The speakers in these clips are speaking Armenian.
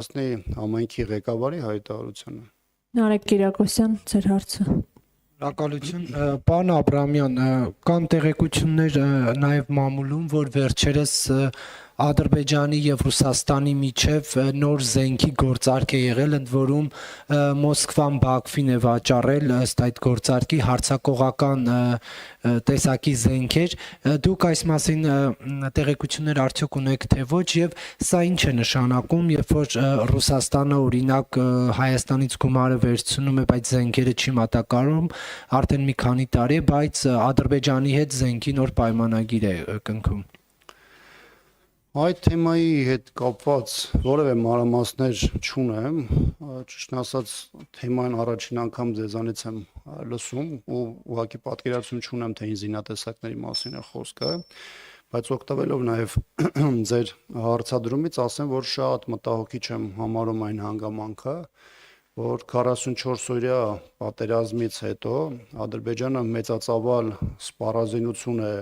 հասնի համայնքի ղեկավարի հայտարարությունը։ Նարեկ Կիրակոսյան, ձեր հարցը։ Շնորհակալություն, պարոն Աբրամյան, կան տեղեկություններ նաև մամուլում, որ վերջերս Ադրբեջանի եւ Ռուսաստանի միջև նոր զենքի գործարք է եղել, ընդ որում Մոսկվան Բաքվին է վաճառել ըստ այդ գործարքի հարձակողական տեսակի զենքեր։ Դուք այս մասին տեղեկություններ արդյոք ունեք թե ոչ, եւ սա ինչ է նշանակում, երբ որ Ռուսաստանը օրինակ Հայաստանից գումարը վերցնում է, բայց զենքերը չի մատակարարում արդեն մի քանի տարի է, բայց Ադրբեջանի հետ զենքի նոր պայմանագիր է կնքում։ Այդ թեմայի հետ կապված որևէ մանրամասներ չունեմ, ճիշտն ասած թեման առաջին անգամ ձեզանից եմ լսում ու ուղղակի պատկերացում չունեմ, թե ինչ զինատեսակների մասին է խոսքը, բայց օգտվելով նաև ձեր հարցադրումից ասեմ, որ շատ մտահոգիչ եմ համարում այն հանգամանքը, որ 44-օրյա պատերազմից հետո Ադրբեջանը մեծածավալ սպառազինություն է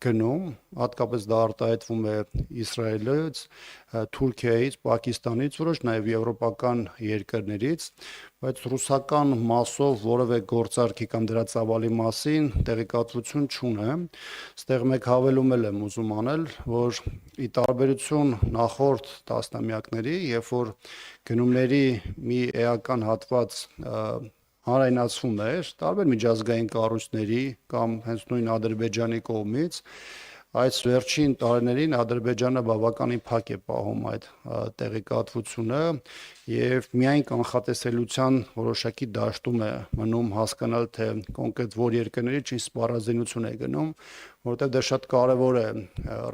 գնում, հատկապես դա արտահայտվում է Իսրայելից, Թուրքիայից, Պակիստանից, որոշ նաև եվրոպական երկրներից, բայց ռուսական մասով որևէ գործարքի կամ դրա ծավալի մասին տեղեկատվություն չունեմ։ Ստեղ մեկ հավելում եմ ուզում անել, որ ի տարբերություն նախորդ տասնամյակների, երբ որ գնումների մի էական հատված հանրայնացվում էր տարբեր միջազգային կառույցների կամ հենց նույն Ադրբեջանի կողմից, այս վերջին տարիներին Ադրբեջանը բավականին փակ է պահում այդ տեղեկատվությունը եւ միայն կանխատեսելիության որոշակի դաշտում է մնում հասկանալ, թե կոնկրետ որ երկրներից ինչ սպառազինություն է գնում, որովհետեւ դա շատ կարեւոր է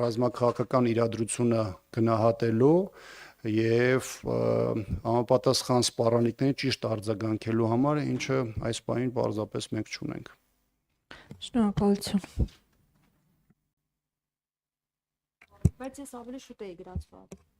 ռազմաքաղաքական իրադրությունը գնահատելու եւ համապատասխան սպառանիկների ճիշտ արձագանքելու համար, ինչը այս պահին պարզապես մենք չունենք։ Շնորհակալություն։ Բայց ես ավելի շուտ էի գրանցված։